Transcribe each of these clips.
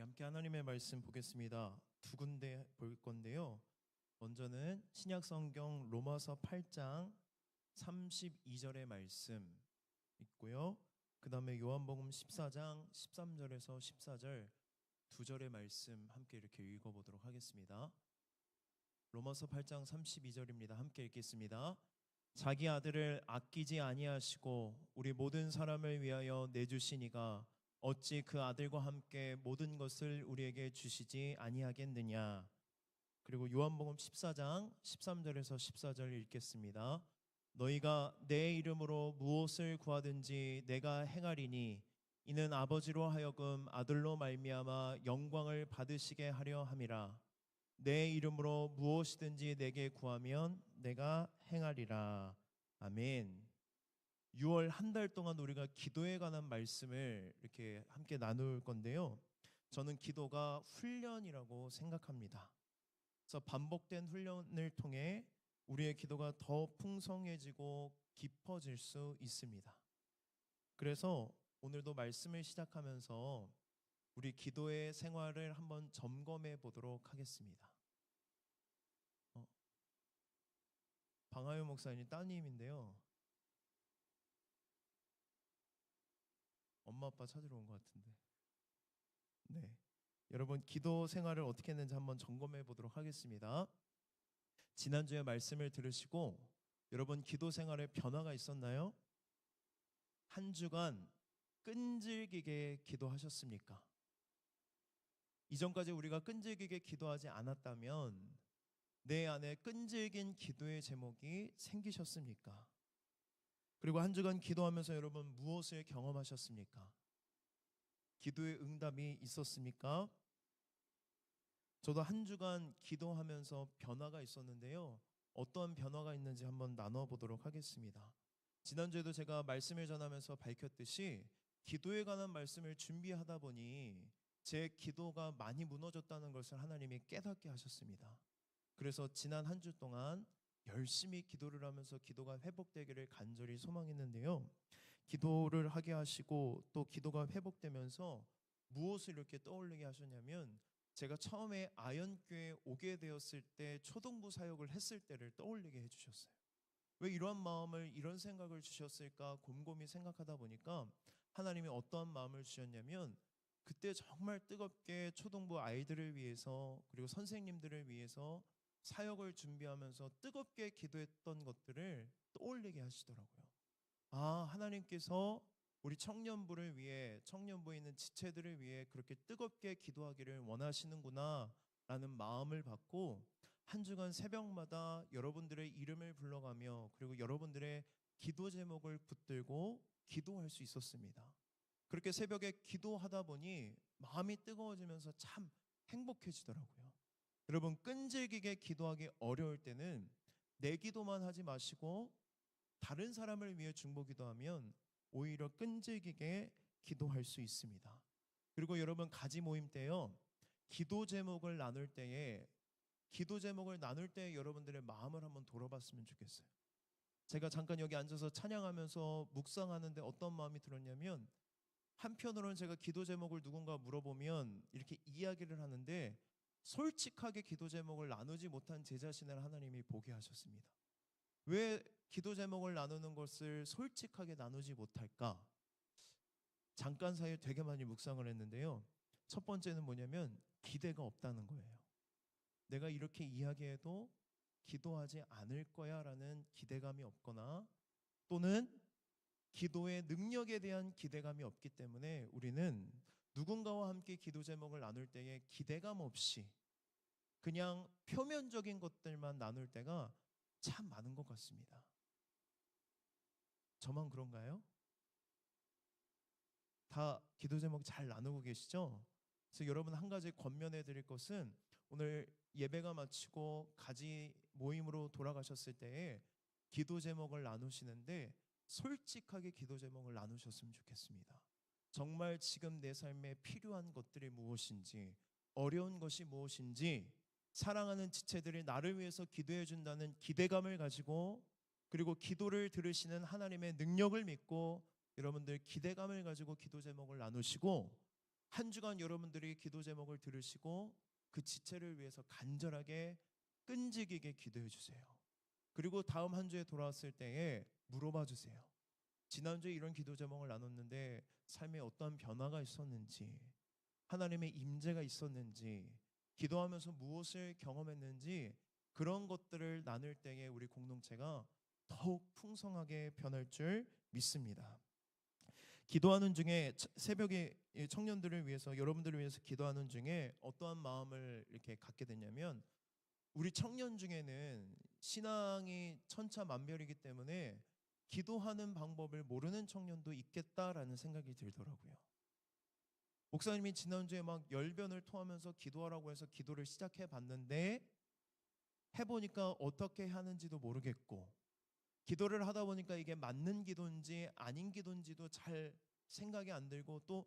함께 하나님의 말씀 보겠습니다. 두 군데 볼 건데요. 먼저는 신약 성경 로마서 8장 32절의 말씀 있고요. 그다음에 요한복음 14장 13절에서 14절 두 절의 말씀 함께 이렇게 읽어 보도록 하겠습니다. 로마서 8장 32절입니다. 함께 읽겠습니다. 자기 아들을 아끼지 아니하시고 우리 모든 사람을 위하여 내주시니가 어찌 그 아들과 함께 모든 것을 우리에게 주시지 아니하겠느냐. 그리고 요한복음 14장 13절에서 14절 읽겠습니다. 너희가 내 이름으로 무엇을 구하든지 내가 행하리니 이는 아버지로 하여금 아들로 말미암아 영광을 받으시게 하려 함이라. 내 이름으로 무엇이든지 내게 구하면 내가 행하리라. 아멘. 6월 한 달 동안 우리가 기도에 관한 말씀을 이렇게 함께 나눌 건데요. 저는 기도가 훈련이라고 생각합니다. 그래서 반복된 훈련을 통해 우리의 기도가 더 풍성해지고 깊어질 수 있습니다. 그래서 오늘도 말씀을 시작하면서 우리 기도의 생활을 한번 점검해 보도록 하겠습니다. 방하유 목사님 따님인데요. 엄마 아빠 찾으러 온 것 같은데. 네. 여러분 기도 생활을 어떻게 했는지 한번 점검해 보도록 하겠습니다. 지난주에 말씀을 들으시고 여러분 기도 생활에 변화가 있었나요? 한 주간 끈질기게 기도하셨습니까? 이전까지 우리가 끈질기게 기도하지 않았다면 내 안에 끈질긴 기도의 제목이 생기셨습니까? 그리고 한 주간 기도하면서 여러분 무엇을 경험하셨습니까? 기도의 응답이 있었습니까? 저도 한 주간 기도하면서 변화가 있었는데요. 어떠한 변화가 있는지 한번 나눠보도록 하겠습니다. 지난주에도 제가 말씀을 전하면서 밝혔듯이 기도에 관한 말씀을 준비하다 보니 제 기도가 많이 무너졌다는 것을 하나님이 깨닫게 하셨습니다. 그래서 지난 한 주 동안 열심히 기도를 하면서 기도가 회복되기를 간절히 소망했는데요. 기도를 하게 하시고 또 기도가 회복되면서 무엇을 이렇게 떠올리게 하셨냐면 제가 처음에 아연교회에 오게 되었을 때 초등부 사역을 했을 때를 떠올리게 해주셨어요. 왜 이러한 마음을 이런 생각을 주셨을까 곰곰이 생각하다 보니까 하나님이 어떠한 마음을 주셨냐면 그때 정말 뜨겁게 초등부 아이들을 위해서 그리고 선생님들을 위해서 사역을 준비하면서 뜨겁게 기도했던 것들을 떠올리게 하시더라고요. 아, 하나님께서 우리 청년부를 위해 청년부에 있는 지체들을 위해 그렇게 뜨겁게 기도하기를 원하시는구나 라는 마음을 받고 한 주간 새벽마다 여러분들의 이름을 불러가며 그리고 여러분들의 기도 제목을 붙들고 기도할 수 있었습니다. 그렇게 새벽에 기도하다 보니 마음이 뜨거워지면서 참 행복해지더라고요. 여러분 끈질기게 기도하기 어려울 때는 내 기도만 하지 마시고 다른 사람을 위해 중보 기도하면 오히려 끈질기게 기도할 수 있습니다. 그리고 여러분 가지 모임 때요. 기도 제목을 나눌 때에 여러분들의 마음을 한번 돌아봤으면 좋겠어요. 제가 잠깐 여기 앉아서 찬양하면서 묵상하는데 어떤 마음이 들었냐면 한편으로는 제가 기도 제목을 누군가 물어보면 이렇게 이야기를 하는데 솔직하게 기도 제목을 나누지 못한 제 자신을 하나님이 보게 하셨습니다. 왜 기도 제목을 나누는 것을 솔직하게 나누지 못할까? 잠깐 사이에 되게 많이 묵상을 했는데요. 첫 번째는 뭐냐면 기대가 없다는 거예요. 내가 이렇게 이야기해도 기도하지 않을 거야 라는 기대감이 없거나 또는 기도의 능력에 대한 기대감이 없기 때문에 우리는 누군가와 함께 기도 제목을 나눌 때에 기대감 없이 그냥 표면적인 것들만 나눌 때가 참 많은 것 같습니다. 저만 그런가요? 다 기도 제목 잘 나누고 계시죠? 그래서 여러분 한 가지 권면해 드릴 것은 오늘 예배가 마치고 가지 모임으로 돌아가셨을 때에 기도 제목을 나누시는데 솔직하게 기도 제목을 나누셨으면 좋겠습니다. 정말 지금 내 삶에 필요한 것들이 무엇인지 어려운 것이 무엇인지 사랑하는 지체들이 나를 위해서 기도해 준다는 기대감을 가지고 그리고 기도를 들으시는 하나님의 능력을 믿고 여러분들 기대감을 가지고 기도 제목을 나누시고 한 주간 여러분들이 기도 제목을 들으시고 그 지체를 위해서 간절하게 끈질기게 기도해 주세요. 그리고 다음 한 주에 돌아왔을 때에 물어봐 주세요. 지난주에 이런 기도 제목을 나눴는데 삶에 어떠한 변화가 있었는지, 하나님의 임재가 있었는지, 기도하면서 무엇을 경험했는지, 그런 것들을 나눌 때에 우리 공동체가 더욱 풍성하게 변할 줄 믿습니다. 기도하는 중에 새벽에 청년들을 위해서, 여러분들을 위해서 기도하는 중에 어떠한 마음을 이렇게 갖게 됐냐면, 우리 청년 중에는 신앙이 천차만별이기 때문에 기도하는 방법을 모르는 청년도 있겠다라는 생각이 들더라고요. 목사님이 지난주에 막 열변을 토하면서 기도하라고 해서 기도를 시작해 봤는데 해보니까 어떻게 하는지도 모르겠고, 기도를 하다 보니까 이게 맞는 기도인지 아닌 기도인지도 잘 생각이 안 들고, 또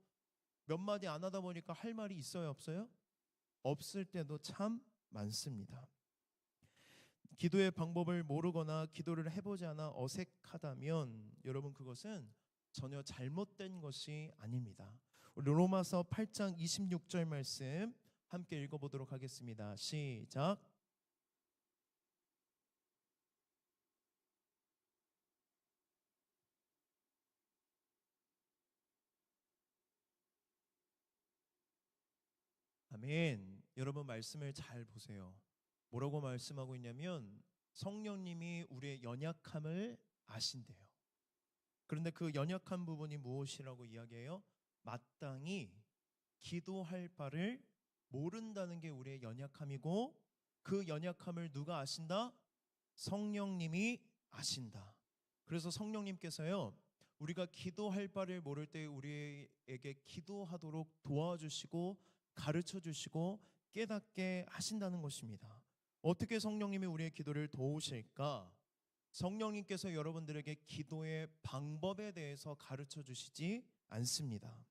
몇 마디 안 하다 보니까 할 말이 있어요, 없어요? 없을 때도 참 많습니다. 기도의 방법을 모르거나 기도를 해보지 않아 어색하다면 여러분, 그것은 전혀 잘못된 것이 아닙니다. 우리 로마서 8장 26절 말씀 함께 읽어보도록 하겠습니다. 시작. 아멘. 여러분, 말씀을 잘 보세요. 뭐라고 말씀하고 있냐면 성령님이 우리의 연약함을 아신대요. 그런데 그 연약한 부분이 무엇이라고 이야기해요? 마땅히 기도할 바를 모른다는 게 우리의 연약함이고, 그 연약함을 누가 아신다? 성령님이 아신다. 그래서 성령님께서요, 우리가 기도할 바를 모를 때 우리에게 기도하도록 도와주시고 가르쳐 주시고 깨닫게 하신다는 것입니다. 어떻게 성령님이 우리의 기도를 도우실까? 성령님께서 여러분들에게 기도의 방법에 대해서 가르쳐 주시지 않습니다.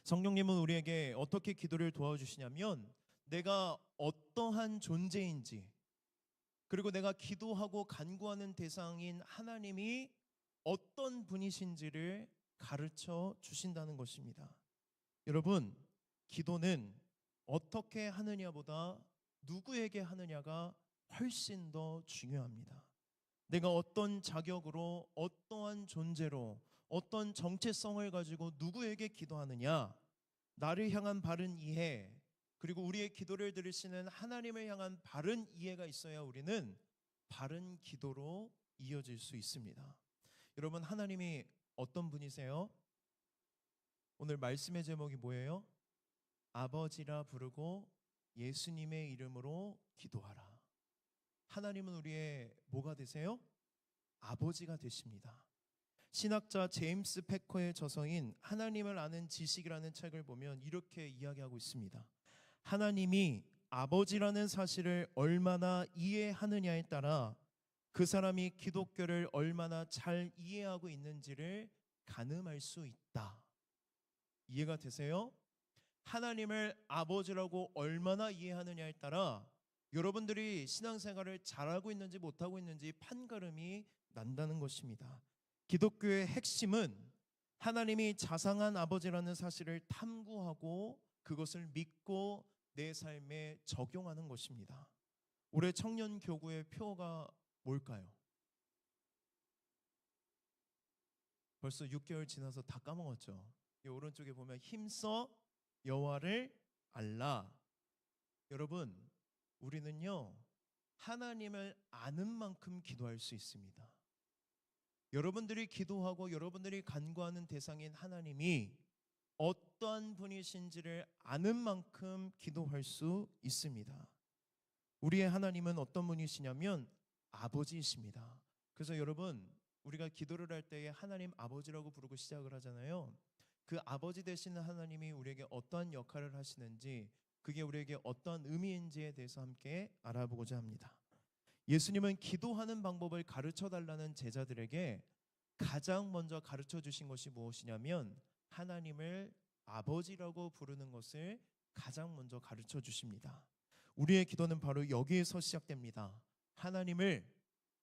성령님은 우리에게 어떻게 기도를 도와주시냐면, 내가 어떠한 존재인지, 그리고 내가 기도하고 간구하는 대상인 하나님이 어떤 분이신지를 가르쳐 주신다는 것입니다. 여러분, 기도는 어떻게 하느냐보다 누구에게 하느냐가 훨씬 더 중요합니다. 내가 어떤 자격으로, 어떠한 존재로, 어떤 정체성을 가지고 누구에게 기도하느냐, 나를 향한 바른 이해, 그리고 우리의 기도를 들으시는 하나님을 향한 바른 이해가 있어야 우리는 바른 기도로 이어질 수 있습니다. 여러분, 하나님이 어떤 분이세요? 오늘 말씀의 제목이 뭐예요? 아버지라 부르고 예수님의 이름으로 기도하라. 하나님은 우리의 뭐가 되세요? 아버지가 되십니다. 신학자 제임스 패커의 저서인 하나님을 아는 지식이라는 책을 보면 이렇게 이야기하고 있습니다. 하나님이 아버지라는 사실을 얼마나 이해하느냐에 따라 그 사람이 기독교를 얼마나 잘 이해하고 있는지를 가늠할 수 있다. 이해가 되세요? 하나님을 아버지라고 얼마나 이해하느냐에 따라 여러분들이 신앙생활을 잘하고 있는지 못하고 있는지 판가름이 난다는 것입니다. 기독교의 핵심은 하나님이 자상한 아버지라는 사실을 탐구하고 그것을 믿고 내 삶에 적용하는 것입니다. 올해 청년 교구의 표어가 뭘까요? 벌써 6개월 지나서 다 까먹었죠. 이 오른쪽에 보면 힘써 여호와를 알라. 여러분, 우리는요, 하나님을 아는 만큼 기도할 수 있습니다. 여러분들이 기도하고 여러분들이 간구하는 대상인 하나님이 어떠한 분이신지를 아는 만큼 기도할 수 있습니다. 우리의 하나님은 어떤 분이시냐면 아버지이십니다. 그래서 여러분, 우리가 기도를 할 때에 하나님 아버지라고 부르고 시작을 하잖아요. 그 아버지 되시는 하나님이 우리에게 어떠한 역할을 하시는지, 그게 우리에게 어떠한 의미인지에 대해서 함께 알아보고자 합니다. 예수님은 기도하는 방법을 가르쳐 달라는 제자들에게 가장 먼저 가르쳐 주신 것이 무엇이냐면 하나님을 아버지라고 부르는 것을 가장 먼저 가르쳐 주십니다. 우리의 기도는 바로 여기에서 시작됩니다. 하나님을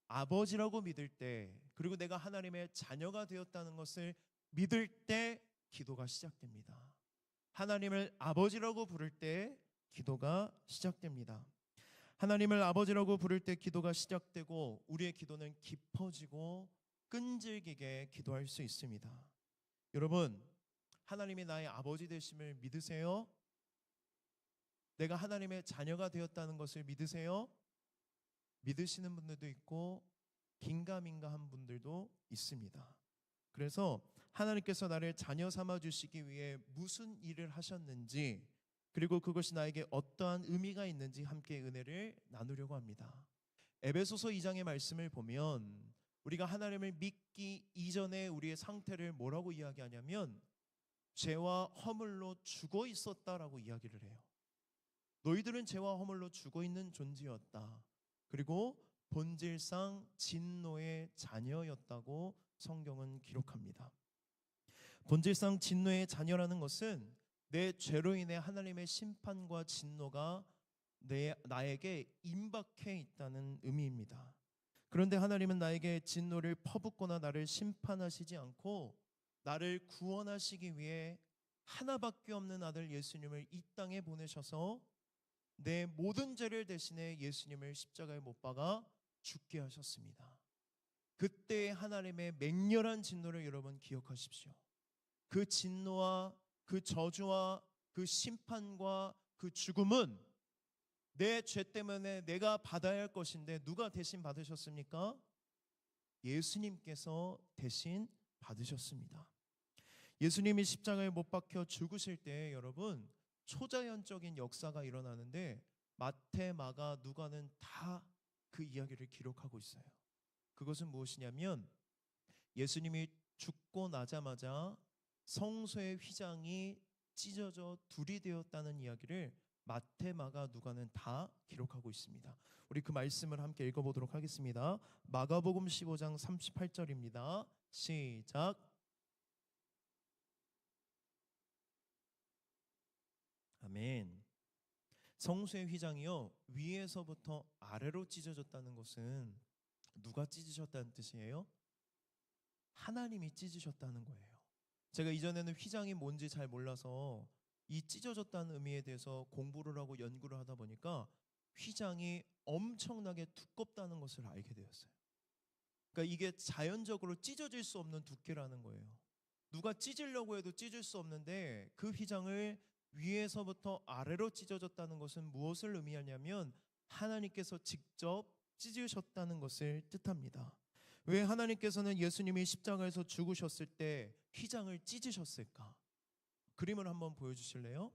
아버지라고 믿을 때, 그리고 내가 하나님의 자녀가 되었다는 것을 믿을 때 기도가 시작됩니다. 하나님을 아버지라고 부를 때 기도가 시작됩니다. 하나님을 아버지라고 부를 때 기도가 시작되고 우리의 기도는 깊어지고 끈질기게 기도할 수 있습니다. 여러분, 하나님이 나의 아버지 되심을 믿으세요? 내가 하나님의 자녀가 되었다는 것을 믿으세요? 믿으시는 분들도 있고 긴가민가한 분들도 있습니다. 그래서 하나님께서 나를 자녀 삼아 주시기 위해 무슨 일을 하셨는지, 그리고 그것이 나에게 어떠한 의미가 있는지 함께 은혜를 나누려고 합니다. 에베소서 2장의 말씀을 보면 우리가 하나님을 믿기 이전에 우리의 상태를 뭐라고 이야기하냐면 죄와 허물로 죽어 있었다라고 이야기를 해요. 너희들은 죄와 허물로 죽어 있는 존재였다. 그리고 본질상 진노의 자녀였다고 성경은 기록합니다. 본질상 진노의 자녀라는 것은 내 죄로 인해 하나님의 심판과 진노가 나에게 임박해 있다는 의미입니다. 그런데 하나님은 나에게 진노를 퍼붓거나 나를 심판하시지 않고 나를 구원하시기 위해 하나밖에 없는 아들 예수님을 이 땅에 보내셔서 내 모든 죄를 대신해 예수님을 십자가에 못 박아 죽게 하셨습니다. 그때 하나님의 맹렬한 진노를 여러분 기억하십시오. 그 진노와 그 저주와 그 심판과 그 죽음은 내 죄 때문에 내가 받아야 할 것인데 누가 대신 받으셨습니까? 예수님께서 대신 받으셨습니다. 예수님이 십자가에 못 박혀 죽으실 때 여러분 초자연적인 역사가 일어나는데 마태, 마가, 누가는 다 그 이야기를 기록하고 있어요. 그것은 무엇이냐면 예수님이 죽고 나자마자 성소의 휘장이 찢어져 둘이 되었다는 이야기를 마태, 마가, 누가는 다 기록하고 있습니다. 우리 그 말씀을 함께 읽어보도록 하겠습니다. 마가복음 15장 38절입니다. 시작. 아멘. 성소의 휘장이요 위에서부터 아래로 찢어졌다는 것은 누가 찢으셨다는 뜻이에요? 하나님이 찢으셨다는 거예요. 제가 이전에는 휘장이 뭔지 잘 몰라서 이 찢어졌다는 의미에 대해서 공부를 하고 연구를 하다 보니까 휘장이 엄청나게 두껍다는 것을 알게 되었어요. 그러니까 이게 자연적으로 찢어질 수 없는 두께라는 거예요. 누가 찢으려고 해도 찢을 수 없는데 그 휘장을 위에서부터 아래로 찢어졌다는 것은 무엇을 의미하냐면 하나님께서 직접 찢으셨다는 것을 뜻합니다. 왜 하나님께서는 예수님이 십자가에서 죽으셨을 때 휘장을 찢으셨을까? 그림을 한번 보여주실래요?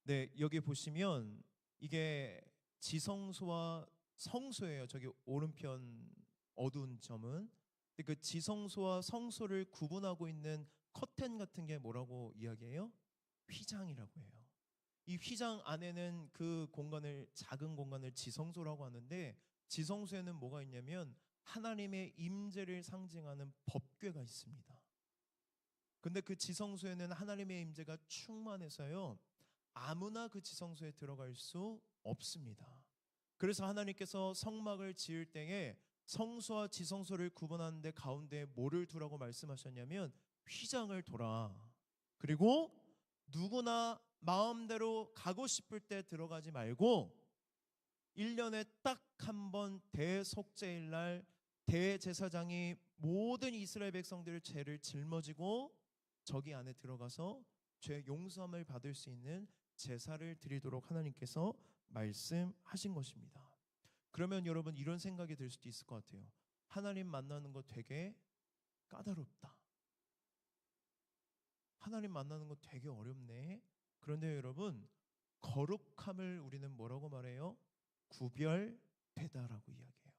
네, 여기 보시면 이게 지성소와 성소예요. 저기 오른편 어두운 점은. 근데 그 지성소와 성소를 구분하고 있는 커튼 같은 게 뭐라고 이야기해요? 휘장이라고 해요. 이 휘장 안에는 그 공간을 작은 공간을 지성소라고 하는데 지성소에는 뭐가 있냐면 하나님의 임재를 상징하는 법궤가 있습니다. 근데 그 지성소에는 하나님의 임재가 충만해서요 아무나 그 지성소에 들어갈 수 없습니다. 그래서 하나님께서 성막을 지을 때에 성소와 지성소를 구분하는데 가운데 뭐를 두라고 말씀하셨냐면 휘장을 둬라. 그리고 누구나 마음대로 가고 싶을 때 들어가지 말고 1년에 딱 한 번 대속죄일 날 대제사장이 모든 이스라엘 백성들의 죄를 짊어지고 저기 안에 들어가서 죄 용서함을 받을 수 있는 제사를 드리도록 하나님께서 말씀하신 것입니다. 그러면 여러분 이런 생각이 들 수도 있을 것 같아요. 하나님 만나는 거 되게 까다롭다. 하나님 만나는 거 되게 어렵네. 그런데 여러분 거룩함을 우리는 뭐라고 말해요? 구별되다라고 이야기해요.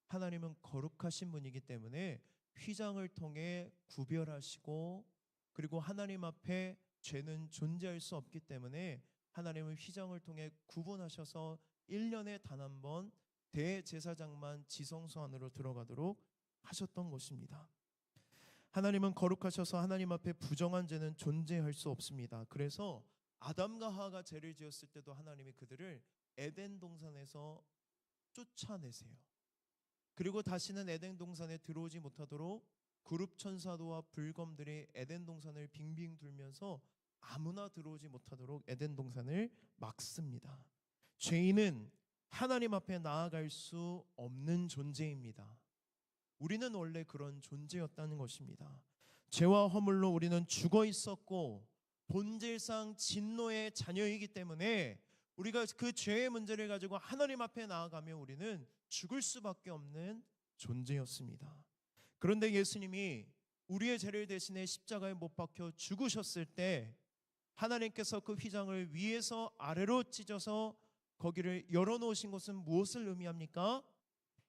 하나님은 거룩하신 분이기 때문에 휘장을 통해 구별하시고 그리고 하나님 앞에 죄는 존재할 수 없기 때문에 하나님은 휘장을 통해 구분하셔서 1년에 단 한 번 대제사장만 지성소 안으로 들어가도록 하셨던 것입니다. 하나님은 거룩하셔서 하나님 앞에 부정한 죄는 존재할 수 없습니다. 그래서 아담과 하와가 죄를 지었을 때도 하나님이 그들을 에덴 동산에서 쫓아내세요. 그리고 다시는 에덴 동산에 들어오지 못하도록 그룹 천사도와 불검들이 에덴 동산을 빙빙 돌면서 아무나 들어오지 못하도록 에덴 동산을 막습니다. 죄인은 하나님 앞에 나아갈 수 없는 존재입니다. 우리는 원래 그런 존재였다는 것입니다. 죄와 허물로 우리는 죽어 있었고 본질상 진노의 자녀이기 때문에 우리가 그 죄의 문제를 가지고 하나님 앞에 나아가면 우리는 죽을 수밖에 없는 존재였습니다. 그런데 예수님이 우리의 죄를 대신해 십자가에 못 박혀 죽으셨을 때 하나님께서 그 휘장을 위에서 아래로 찢어서 거기를 열어놓으신 것은 무엇을 의미합니까?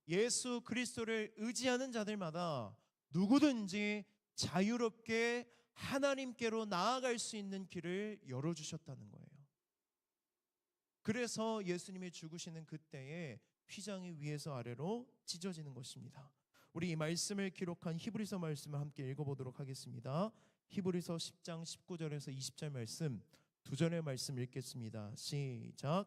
예수 그리스도를 의지하는 자들마다 누구든지 자유롭게 하나님께로 나아갈 수 있는 길을 열어주셨다는 거예요. 그래서 예수님이 죽으시는 그때에 휘장이 위에서 아래로 찢어지는 것입니다. 우리 이 말씀을 기록한 히브리서 말씀을 함께 읽어보도록 하겠습니다. 히브리서 10장 19절에서 20절 말씀, 두 절의 말씀 읽겠습니다. 시작.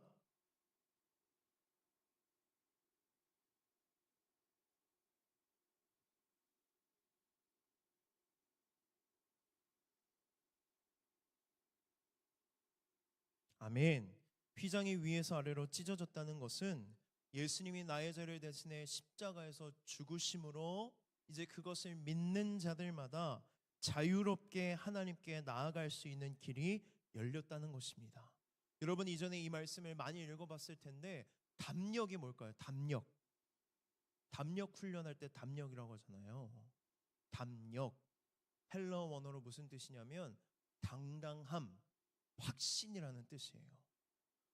아멘. 휘장이 위에서 아래로 찢어졌다는 것은 예수님이 나의 죄를 대신해 십자가에서 죽으심으로 이제 그것을 믿는 자들마다 자유롭게 하나님께 나아갈 수 있는 길이 열렸다는 것입니다. 여러분 이전에 이 말씀을 많이 읽어봤을 텐데 담력이 뭘까요? 담력. 담력 훈련할 때 담력이라고 하잖아요. 담력. 헬러 원어로 무슨 뜻이냐면 당당함, 확신이라는 뜻이에요.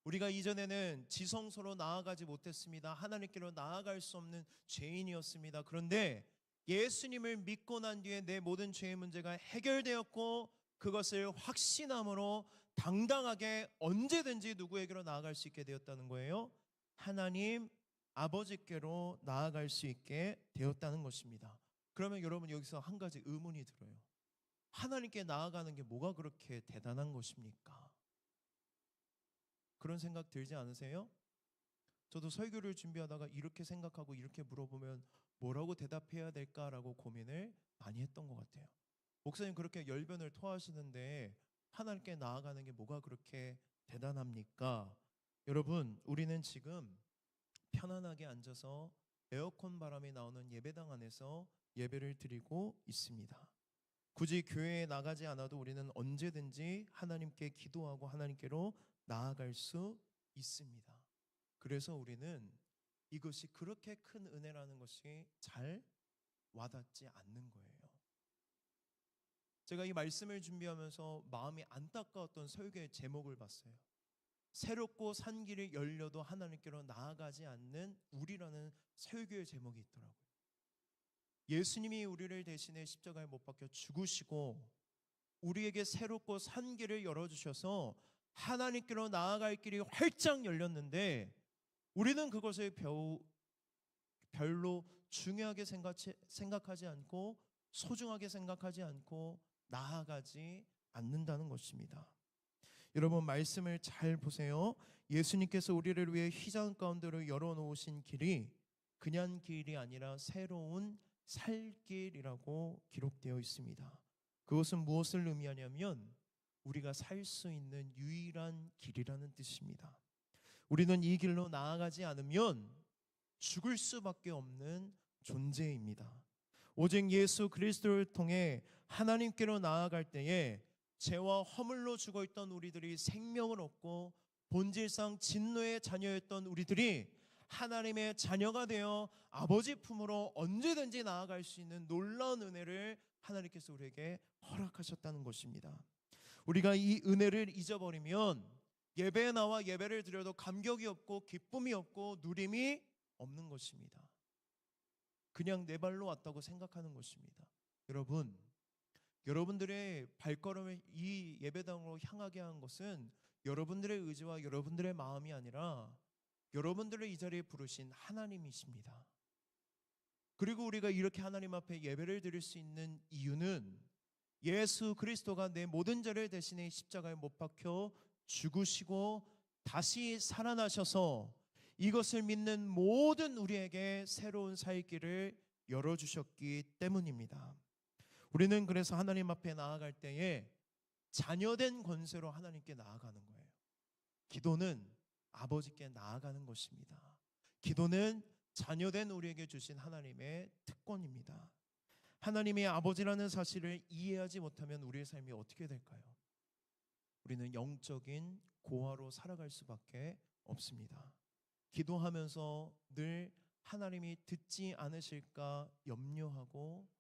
우리가 이전에는 지성소로 나아가지 못했습니다. 하나님께로 나아갈 수 없는 죄인이었습니다. 그런데 예수님을 믿고 난 뒤에 내 모든 죄의 문제가 해결되었고 그것을 확신함으로 당당하게 언제든지 누구에게로 나아갈 수 있게 되었다는 거예요. 하나님 아버지께로 나아갈 수 있게 되었다는 것입니다. 그러면 여러분 여기서 한 가지 의문이 들어요. 하나님께 나아가는 게 뭐가 그렇게 대단한 것입니까? 그런 생각 들지 않으세요? 저도 설교를 준비하다가 이렇게 생각하고 이렇게 물어보면 뭐라고 대답해야 될까라고 고민을 많이 했던 것 같아요. 목사님 그렇게 열변을 토하시는데 하나님께 나아가는 게 뭐가 그렇게 대단합니까? 여러분 우리는 지금 편안하게 앉아서 에어컨 바람이 나오는 예배당 안에서 예배를 드리고 있습니다. 굳이 교회에 나가지 않아도 우리는 언제든지 하나님께 기도하고 하나님께로 나아갈 수 있습니다. 그래서 우리는 이것이 그렇게 큰 은혜라는 것이 잘 와닿지 않는 거예요. 제가 이 말씀을 준비하면서 마음이 안타까웠던 설교의 제목을 봤어요. 새롭고 산 길이 열려도 하나님께로 나아가지 않는 우리라는 설교의 제목이 있더라고요. 예수님이 우리를 대신해 십자가에 못 박혀 죽으시고 우리에게 새롭고 산 길을 열어주셔서 하나님께로 나아갈 길이 활짝 열렸는데 우리는 그것을 별로 중요하게 생각하지 않고 소중하게 생각하지 않고 나아가지 않는다는 것입니다. 여러분 말씀을 잘 보세요. 예수님께서 우리를 위해 휘장 가운데로 열어놓으신 길이 그냥 길이 아니라 새로운 살 길이라고 기록되어 있습니다. 그것은 무엇을 의미하냐면 우리가 살 수 있는 유일한 길이라는 뜻입니다. 우리는 이 길로 나아가지 않으면 죽을 수밖에 없는 존재입니다. 오직 예수 그리스도를 통해 하나님께로 나아갈 때에 죄와 허물로 죽어있던 우리들이 생명을 얻고 본질상 진노의 자녀였던 우리들이 하나님의 자녀가 되어 아버지 품으로 언제든지 나아갈 수 있는 놀라운 은혜를 하나님께서 우리에게 허락하셨다는 것입니다. 우리가 이 은혜를 잊어버리면 예배에 나와 예배를 드려도 감격이 없고 기쁨이 없고 누림이 없는 것입니다. 그냥 내 발로 왔다고 생각하는 것입니다. 여러분, 여러분들의 발걸음을 이 예배당으로 향하게 한 것은 여러분들의 의지와 여러분들의 마음이 아니라 여러분들을 이 자리에 부르신 하나님이십니다. 그리고 우리가 이렇게 하나님 앞에 예배를 드릴 수 있는 이유는 예수 그리스도가 내 모든 죄를 대신해 십자가에 못 박혀 죽으시고 다시 살아나셔서 이것을 믿는 모든 우리에게 새로운 살 길을 열어주셨기 때문입니다. 우리는 그래서 하나님 앞에 나아갈 때에 자녀된 권세로 하나님께 나아가는 거예요. 기도는 아버지께 나아가는 것입니다. 기도는 자녀된 우리에게 주신 하나님의 특권입니다. 하나님이 아버지라는 사실을 이해하지 못하면 우리의 삶이 어떻게 될까요? 우리는 영적인 고아로 살아갈 수밖에 없습니다. 기도하면서 늘 하나님이 듣지 않으실까 염려하고,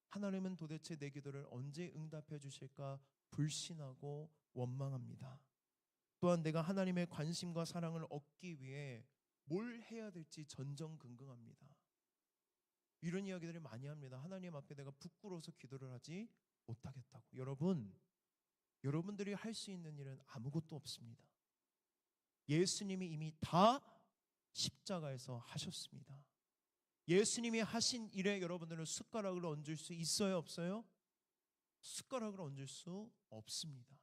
하나님은 도대체 내 기도를 언제 응답해 주실까 불신하고 원망합니다. 또한 내가 하나님의 관심과 사랑을 얻기 위해 뭘 해야 될지 전전긍긍합니다. 이런 이야기들을 많이 합니다. 하나님 앞에 내가 부끄러워서 기도를 하지 못하겠다고. 여러분들이 할 수 있는 일은 아무것도 없습니다. 예수님이 이미 다 십자가에서 하셨습니다. 예수님이 하신 일에 여러분들은 숟가락을 얹을 수 있어요, 없어요? 숟가락을 얹을 수 없습니다.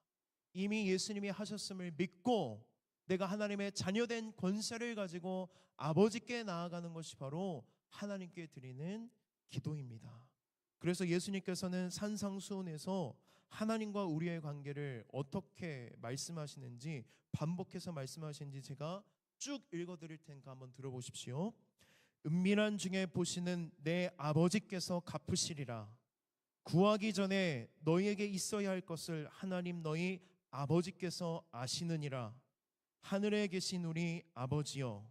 이미 예수님이 하셨음을 믿고 내가 하나님의 자녀된 권세를 가지고 아버지께 나아가는 것이 바로 하나님께 드리는 기도입니다. 그래서 예수님께서는 산상수훈에서 하나님과 우리의 관계를 어떻게 말씀하시는지, 반복해서 말씀하시는지 제가 쭉 읽어드릴 테니까 한번 들어보십시오. 은밀한 중에 보시는 내 아버지께서 갚으시리라. 구하기 전에 너희에게 있어야 할 것을 하나님 너희 아버지께서 아시느니라. 하늘에 계신 우리 아버지여,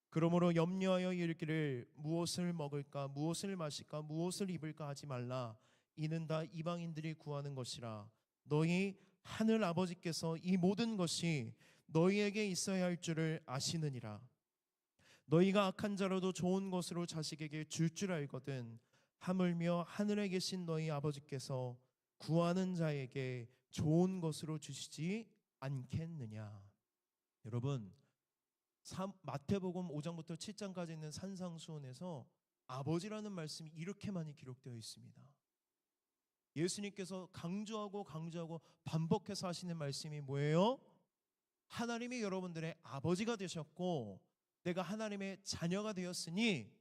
그러므로 염려하여 이르기를 무엇을 먹을까 무엇을 마실까 무엇을 입을까 하지 말라. 이는 다 이방인들이 구하는 것이라. 너희 하늘 아버지께서 이 모든 것이 너희에게 있어야 할 줄을 아시느니라. 너희가 악한 자로도 좋은 것으로 자식에게 줄 줄 알거든 하물며 하늘에 계신 너희 아버지께서 구하는 자에게 좋은 것으로 주시지 않겠느냐. 여러분, 마태복음 5장부터 7장까지 있는 산상수훈에서 아버지라는 말씀이 이렇게 많이 기록되어 있습니다. 예수님께서 강조하고 반복해서 하시는 말씀이 뭐예요? 하나님이 여러분들의 아버지가 되셨고 내가 하나님의 자녀가 되었으니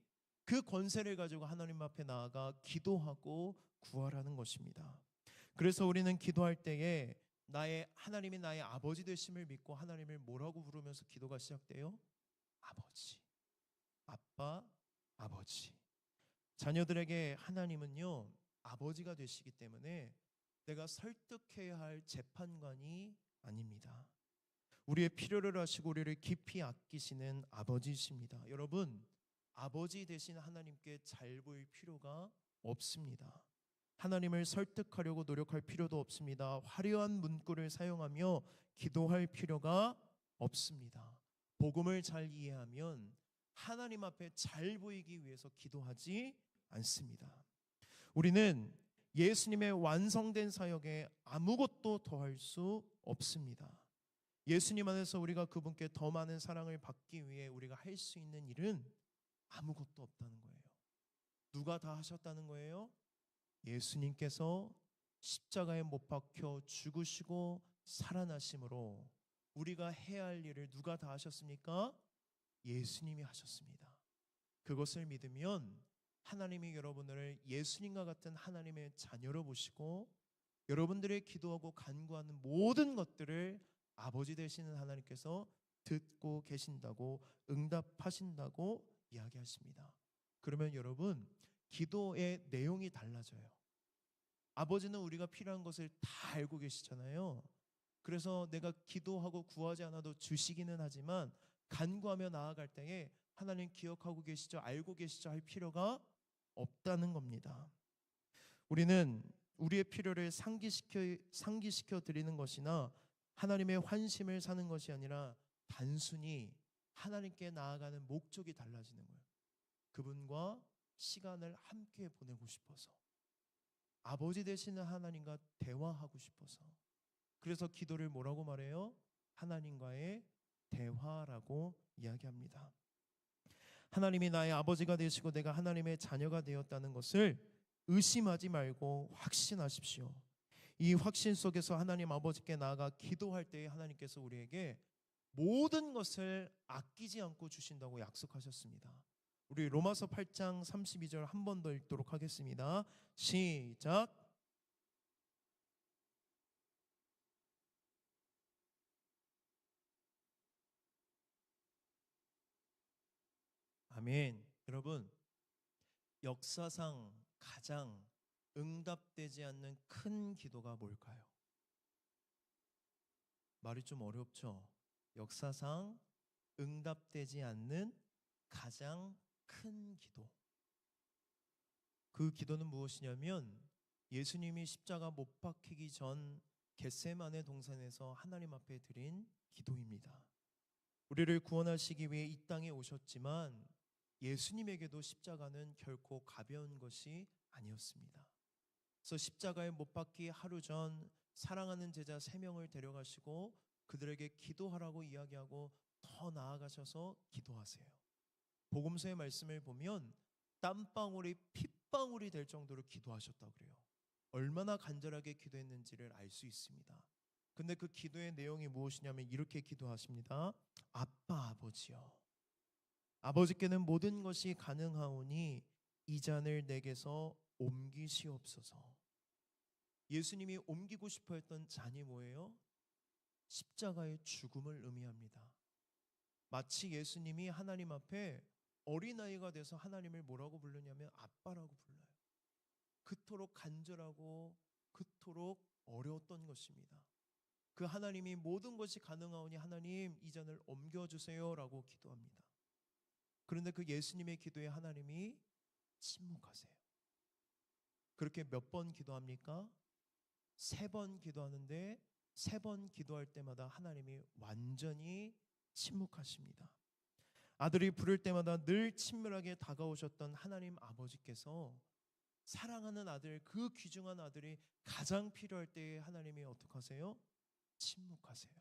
그 권세를 가지고 하나님 앞에 나아가 기도하고 구하라는 것입니다. 그래서 우리는 기도할 때에 하나님이 나의 아버지 되심을 믿고 하나님을 뭐라고 부르면서 기도가 시작돼요? 아버지, 아빠, 아버지. 자녀들에게 하나님은요 아버지가 되시기 때문에 내가 설득해야 할 재판관이 아닙니다. 우리의 필요를 아시고 우리를 깊이 아끼시는 아버지이십니다. 여러분, 아버지 되신 하나님께 잘 보일 필요가 없습니다. 하나님을 설득하려고 노력할 필요도 없습니다. 화려한 문구를 사용하며 기도할 필요가 없습니다. 복음을 잘 이해하면 하나님 앞에 잘 보이기 위해서 기도하지 않습니다. 우리는 예수님의 완성된 사역에 아무것도 더할 수 없습니다. 예수님 안에서 우리가 그분께 더 많은 사랑을 받기 위해 우리가 할 수 있는 일은 아무것도 없다는 거예요. 누가 다 하셨다는 거예요? 예수님께서 십자가에 못 박혀 죽으시고 살아나심으로 우리가 해야 할 일을 누가 다 하셨습니까? 예수님이 하셨습니다. 그것을 믿으면 하나님이 여러분을 예수님과 같은 하나님의 자녀로 보시고 여러분들의 기도하고 간구하는 모든 것들을 아버지 되시는 하나님께서 듣고 계신다고, 응답하신다고 이야기하십니다. 그러면 여러분, 기도의 내용이 달라져요. 아버지는 우리가 필요한 것을 다 알고 계시잖아요. 그래서 내가 기도하고 구하지 않아도 주시기는 하지만 간구하며 나아갈 때에 하나님 기억하고 계시죠, 알고 계시죠 할 필요가 없다는 겁니다. 우리는 우리의 필요를 상기시켜 드리는 것이나 하나님의 환심을 사는 것이 아니라 단순히 하나님께 나아가는 목적이 달라지는 거예요. 그분과 시간을 함께 보내고 싶어서, 아버지 되시는 하나님과 대화하고 싶어서. 그래서 기도를 뭐라고 말해요? 하나님과의 대화라고 이야기합니다. 하나님이 나의 아버지가 되시고 내가 하나님의 자녀가 되었다는 것을 의심하지 말고 확신하십시오. 이 확신 속에서 하나님 아버지께 나아가 기도할 때에 하나님께서 우리에게 모든 것을 아끼지 않고 주신다고 약속하셨습니다. 우리 로마서 8장 32절 한 번 더 읽도록 하겠습니다. 시작. 아멘. 여러분, 역사상 가장 응답되지 않는 큰 기도가 뭘까요? 말이 좀 어렵죠? 역사상 응답되지 않는 가장 큰 기도. 그 기도는 무엇이냐면 예수님이 십자가 못 박히기 전 겟세마네 동산에서 하나님 앞에 드린 기도입니다. 우리를 구원하시기 위해 이 땅에 오셨지만 예수님에게도 십자가는 결코 가벼운 것이 아니었습니다. 그래서 십자가에 못 박기 하루 전 사랑하는 제자 3명을 데려가시고 그들에게 기도하라고 이야기하고 더 나아가셔서 기도하세요. 복음서의 말씀을 보면 땀방울이 핏방울이 될 정도로 기도하셨다고 그래요. 얼마나 간절하게 기도했는지를 알 수 있습니다. 근데 그 기도의 내용이 무엇이냐면 이렇게 기도하십니다. 아빠 아버지여, 아버지께는 모든 것이 가능하오니 이 잔을 내게서 옮기시옵소서. 예수님이 옮기고 싶어 했던 잔이 뭐예요? 십자가의 죽음을 의미합니다. 마치 예수님이 하나님 앞에 어린아이가 돼서 하나님을 뭐라고 부르냐면 아빠라고 불러요. 그토록 간절하고 그토록 어려웠던 것입니다. 그 하나님이 모든 것이 가능하오니 하나님 이 잔을 옮겨주세요 라고 기도합니다. 그런데 그 예수님의 기도에 하나님이 침묵하세요. 그렇게 몇 번 기도합니까? 3번 기도하는데 3번 기도할 때마다 하나님이 완전히 침묵하십니다. 아들이 부를 때마다 늘 친밀하게 다가오셨던 하나님 아버지께서 사랑하는 아들, 그 귀중한 아들이 가장 필요할 때에 하나님이 어떻게 하세요? 침묵하세요.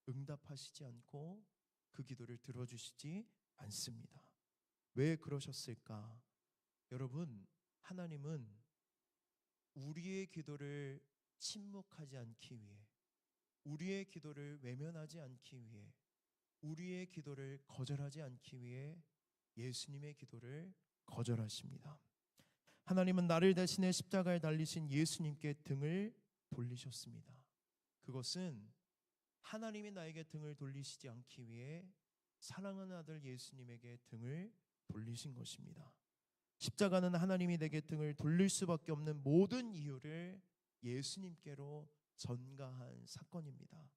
응답하시지 않고 그 기도를 들어주시지 않습니다. 왜 그러셨을까? 여러분, 하나님은 우리의 기도를 침묵하지 않기 위해, 우리의 기도를 외면하지 않기 위해, 우리의 기도를 거절하지 않기 위해 예수님의 기도를 거절하십니다. 하나님은 나를 대신해 십자가에 달리신 예수님께 등을 돌리셨습니다. 그것은 하나님이 나에게 등을 돌리시지 않기 위해 사랑하는 아들 예수님에게 등을 돌리신 것입니다. 십자가는 하나님이 내게 등을 돌릴 수밖에 없는 모든 이유를 예수님께로 전가한 사건입니다.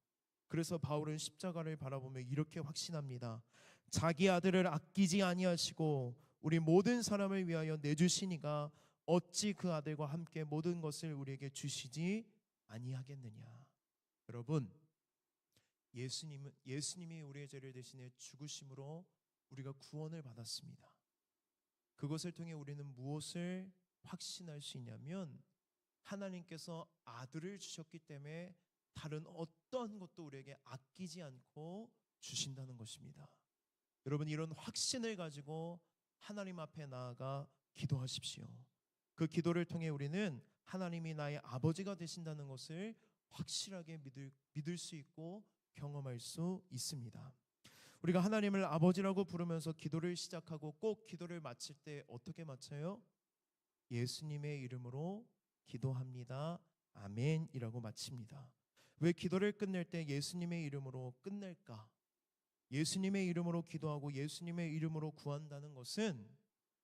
그래서 바울은 십자가를 바라보며 이렇게 확신합니다. 자기 아들을 아끼지 아니하시고 우리 모든 사람을 위하여 내주시니가 어찌 그 아들과 함께 모든 것을 우리에게 주시지 아니하겠느냐. 여러분, 예수님이 우리의 죄를 대신해 죽으심으로 우리가 구원을 받았습니다. 그것을 통해 우리는 무엇을 확신할 수 있냐면 하나님께서 아들을 주셨기 때문에 다른 어떤 것도 우리에게 아끼지 않고 주신다는 것입니다. 여러분, 이런 확신을 가지고 하나님 앞에 나아가 기도하십시오. 그 기도를 통해 우리는 하나님이 나의 아버지가 되신다는 것을 확실하게 믿을 수 있고 경험할 수 있습니다. 우리가 하나님을 아버지라고 부르면서 기도를 시작하고 꼭 기도를 마칠 때 어떻게 마쳐요? 예수님의 이름으로 기도합니다. 아멘이라고 마칩니다. 왜 기도를 끝낼 때 예수님의 이름으로 끝낼까? 예수님의 이름으로 기도하고 예수님의 이름으로 구한다는 것은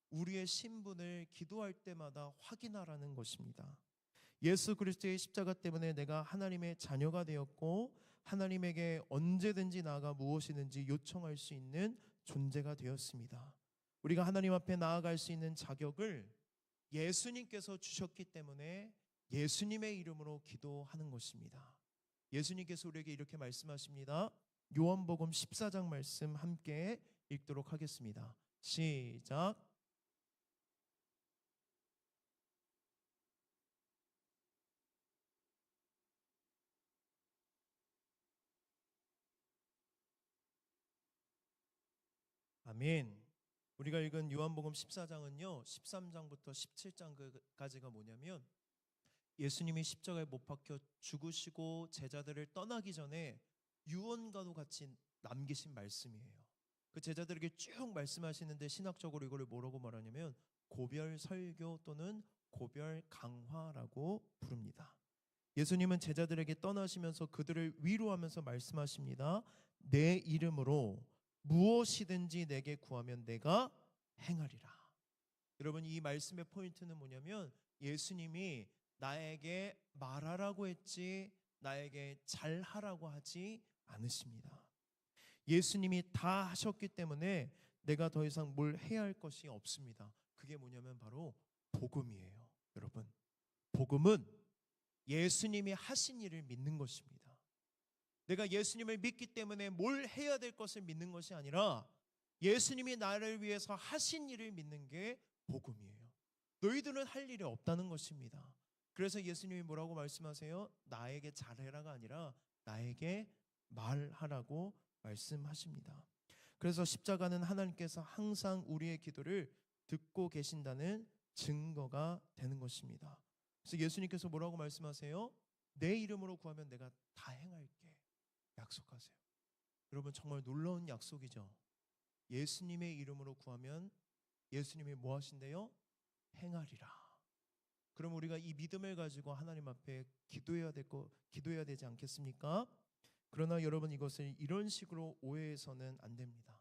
우리의 신분을 기도할 때마다 확인하라는 것입니다. 예수 그리스도의 십자가 때문에 내가 하나님의 자녀가 되었고 하나님에게 언제든지 나아가 무엇이든지 요청할 수 있는 존재가 되었습니다. 우리가 하나님 앞에 나아갈 수 있는 자격을 예수님께서 주셨기 때문에 예수님의 이름으로 기도하는 것입니다. 예수님께서 우리에게 이렇게 말씀하십니다. 요한복음 14장 말씀 함께 읽도록 하겠습니다. 시작. 아멘. 우리가 읽은 요한복음 14장은요 13장부터 17장까지가 뭐냐면 예수님이 십자가에 못 박혀 죽으시고 제자들을 떠나기 전에 유언과도 같이 남기신 말씀이에요. 그 제자들에게 쭉 말씀하시는데 신학적으로 이거를 뭐라고 말하냐면 고별 설교 또는 고별 강화라고 부릅니다. 예수님은 제자들에게 떠나시면서 그들을 위로하면서 말씀하십니다. 내 이름으로 무엇이든지 내게 구하면 내가 행하리라. 여러분, 이 말씀의 포인트는 뭐냐면 예수님이 나에게 말하라고 했지 나에게 잘하라고 하지 않으십니다. 예수님이 다 하셨기 때문에 내가 더 이상 뭘 해야 할 것이 없습니다. 그게 뭐냐면 바로 복음이에요. 여러분, 복음은 예수님이 하신 일을 믿는 것입니다. 내가 예수님을 믿기 때문에 뭘 해야 될 것을 믿는 것이 아니라 예수님이 나를 위해서 하신 일을 믿는 게 복음이에요. 너희들은 할 일이 없다는 것입니다. 그래서 예수님이 뭐라고 말씀하세요? 나에게 잘해라가 아니라 나에게 말하라고 말씀하십니다. 그래서 십자가는 하나님께서 항상 우리의 기도를 듣고 계신다는 증거가 되는 것입니다. 그래서 예수님께서 뭐라고 말씀하세요? 내 이름으로 구하면 내가 다 행할게 약속하세요. 여러분, 정말 놀라운 약속이죠. 예수님의 이름으로 구하면 예수님이 뭐 하신대요? 행하리라. 그럼 우리가 이 믿음을 가지고 하나님 앞에 기도해야 되지 않겠습니까? 그러나 여러분, 이것을 이런 식으로 오해해서는 안 됩니다.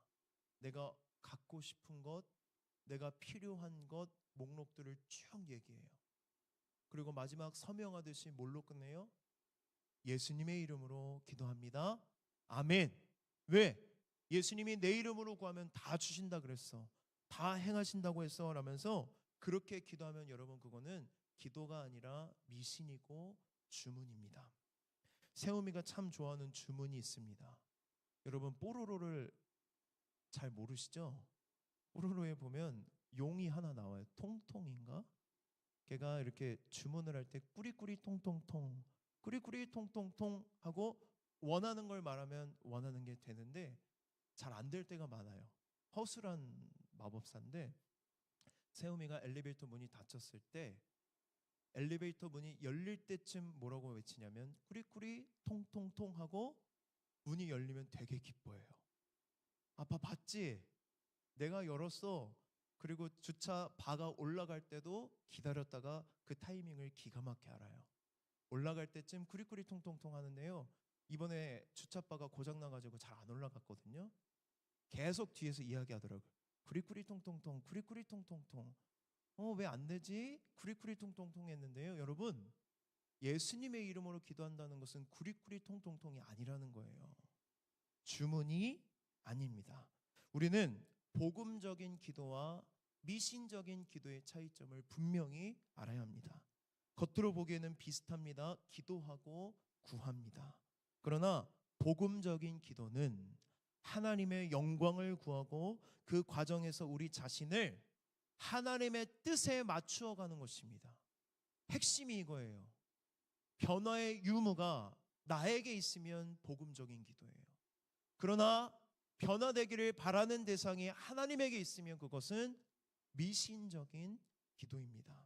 내가 갖고 싶은 것, 내가 필요한 것 목록들을 쭉 얘기해요. 그리고 마지막 서명하듯이 뭘로 끝내요? 예수님의 이름으로 기도합니다. 아멘. 왜? 예수님이 내 이름으로 구하면 다 주신다 그랬어. 다 행하신다고 했어 라면서 그렇게 기도하면 여러분, 그거는 기도가 아니라 미신이고 주문입니다. 세우미가 참 좋아하는 주문이 있습니다. 여러분, 뽀로로를 잘 모르시죠? 뽀로로에 보면 용이 하나 나와요. 통통인가? 걔가 이렇게 주문을 할 때 꾸리꾸리 통통통 꾸리꾸리 통통통 하고 원하는 걸 말하면 원하는 게 되는데 잘 안 될 때가 많아요. 허술한 마법사인데 세우미가 엘리베이터 문이 닫혔을 때 엘리베이터 문이 열릴 때쯤 뭐라고 외치냐면 꾸리꾸리 통통통 하고 문이 열리면 되게 기뻐해요. 아빠 봤지? 내가 열었어. 그리고 주차 바가 올라갈 때도 기다렸다가 그 타이밍을 기가 막히게 알아요. 올라갈 때쯤 꾸리꾸리 통통통 하는데요, 이번에 주차바가 고장나가지고 잘 안 올라갔거든요. 계속 뒤에서 이야기하더라고요. 꾸리꾸리 통통통 꾸리꾸리 통통통. 왜 안 되지? 꾸리꾸리 통통통 했는데요, 여러분, 예수님의 이름으로 기도한다는 것은 꾸리꾸리 통통통이 아니라는 거예요. 주문이 아닙니다. 우리는 복음적인 기도와 미신적인 기도의 차이점을 분명히 알아야 합니다. 겉으로 보기에는 비슷합니다. 기도하고 구합니다. 그러나 복음적인 기도는 하나님의 영광을 구하고 그 과정에서 우리 자신을 하나님의 뜻에 맞추어 가는 것입니다. 핵심이 이거예요. 변화의 유무가 나에게 있으면 복음적인 기도예요. 그러나 변화되기를 바라는 대상이 하나님에게 있으면 그것은 미신적인 기도입니다.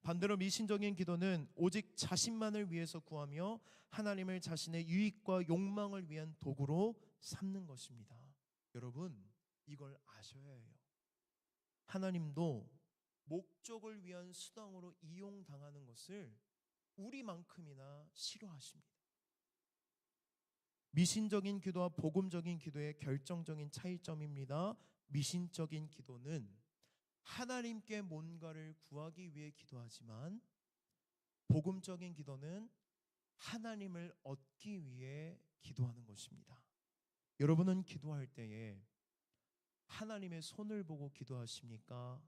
반대로 미신적인 기도는 오직 자신만을 위해서 구하며 하나님을 자신의 유익과 욕망을 위한 도구로 삼는 것입니다. 여러분, 이걸 아셔야 해요. 하나님도 목적을 위한 수단으로 이용당하는 것을 우리만큼이나 싫어하십니다. 미신적인 기도와 복음적인 기도의 결정적인 차이점입니다. 미신적인 기도는 하나님께 뭔가를 구하기 위해 기도하지만 복음적인 기도는 하나님을 얻기 위해 기도하는 것입니다. 여러분은 기도할 때에 하나님의 손을 보고 기도하십니까?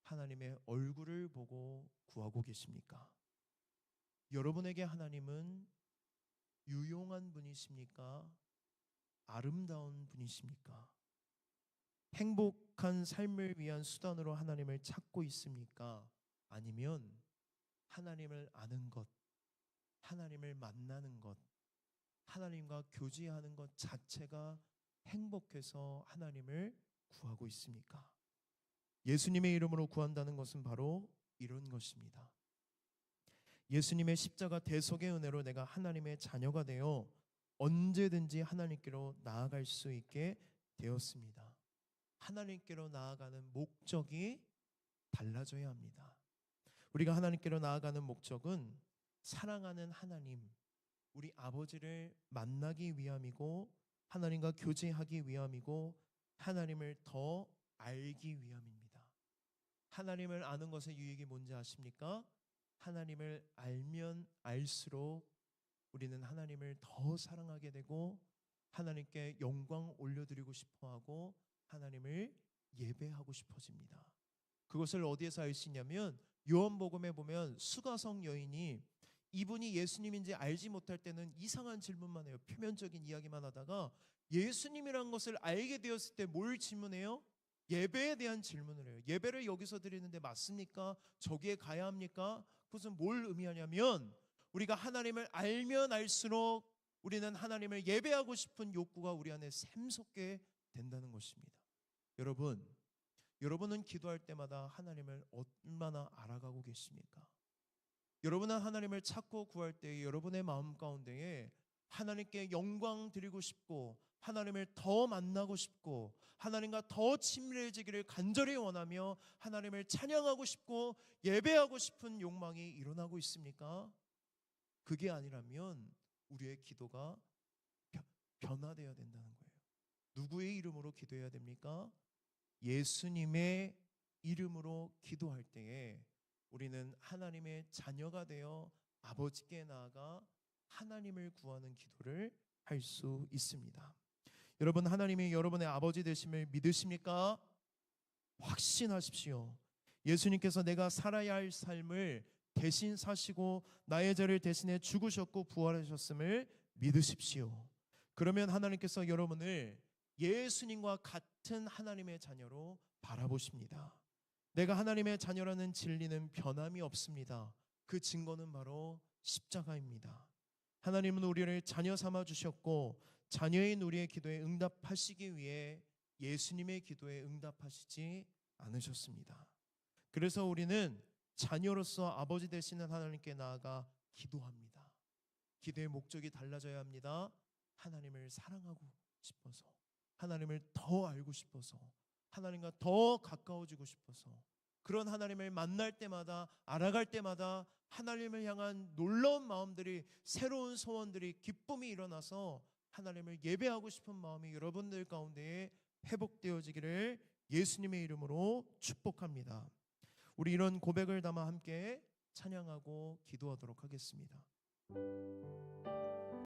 하나님의 얼굴을 보고 구하고 계십니까? 여러분에게 하나님은 유용한 분이십니까? 아름다운 분이십니까? 행복한 삶을 위한 수단으로 하나님을 찾고 있습니까? 아니면 하나님을 아는 것, 하나님을 만나는 것, 하나님과 교제하는 것 자체가 행복해서 하나님을 구하고 있습니까? 예수님의 이름으로 구한다는 것은 바로 이런 것입니다. 예수님의 십자가 대속의 은혜로 내가 하나님의 자녀가 되어 언제든지 하나님께로 나아갈 수 있게 되었습니다. 하나님께로 나아가는 목적이 달라져야 합니다. 우리가 하나님께로 나아가는 목적은 사랑하는 하나님, 우리 아버지를 만나기 위함이고 하나님과 교제하기 위함이고 하나님을 더 알기 위함입니다. 하나님을 아는 것의 유익이 뭔지 아십니까? 하나님을 알면 알수록 우리는 하나님을 더 사랑하게 되고 하나님께 영광 올려드리고 싶어하고 하나님을 예배하고 싶어집니다. 그것을 어디에서 알 수 있냐면 요한복음에 보면 수가성 여인이 이분이 예수님인지 알지 못할 때는 이상한 질문만 해요. 표면적인 이야기만 하다가 예수님이란 것을 알게 되었을 때 뭘 질문해요? 예배에 대한 질문을 해요. 예배를 여기서 드리는데 맞습니까? 저기에 가야 합니까? 그것은 뭘 의미하냐면 우리가 하나님을 알면 알수록 우리는 하나님을 예배하고 싶은 욕구가 우리 안에 샘솟게 된다는 것입니다. 여러분은 기도할 때마다 하나님을 얼마나 알아가고 계십니까? 여러분은 하나님을 찾고 구할 때 여러분의 마음 가운데에 하나님께 영광 드리고 싶고 하나님을 더 만나고 싶고 하나님과 더 친밀해지기를 간절히 원하며 하나님을 찬양하고 싶고 예배하고 싶은 욕망이 일어나고 있습니까? 그게 아니라면 우리의 기도가 변화되어야 된다는 거예요. 누구의 이름으로 기도해야 됩니까? 예수님의 이름으로 기도할 때에 우리는 하나님의 자녀가 되어 아버지께 나아가 하나님을 구하는 기도를 할 수 있습니다. 여러분, 하나님이 여러분의 아버지 되심을 믿으십니까? 확신하십시오. 예수님께서 내가 살아야 할 삶을 대신 사시고 나의 죄를 대신해 죽으셨고 부활하셨음을 믿으십시오. 그러면 하나님께서 여러분을 예수님과 같은 하나님의 자녀로 바라보십니다. 내가 하나님의 자녀라는 진리는 변함이 없습니다. 그 증거는 바로 십자가입니다. 하나님은 우리를 자녀 삼아 주셨고 자녀인 우리의 기도에 응답하시기 위해 예수님의 기도에 응답하시지 않으셨습니다. 그래서 우리는 자녀로서 아버지 되시는 하나님께 나아가 기도합니다. 기도의 목적이 달라져야 합니다. 하나님을 사랑하고 싶어서, 하나님을 더 알고 싶어서, 하나님과 더 가까워지고 싶어서, 그런 하나님을 만날 때마다 알아갈 때마다 하나님을 향한 놀라운 마음들이, 새로운 소원들이, 기쁨이 일어나서 하나님을 예배하고 싶은 마음이 여러분들 가운데에 회복되어지기를 예수님의 이름으로 축복합니다. 우리 이런 고백을 담아 함께 찬양하고 기도하도록 하겠습니다.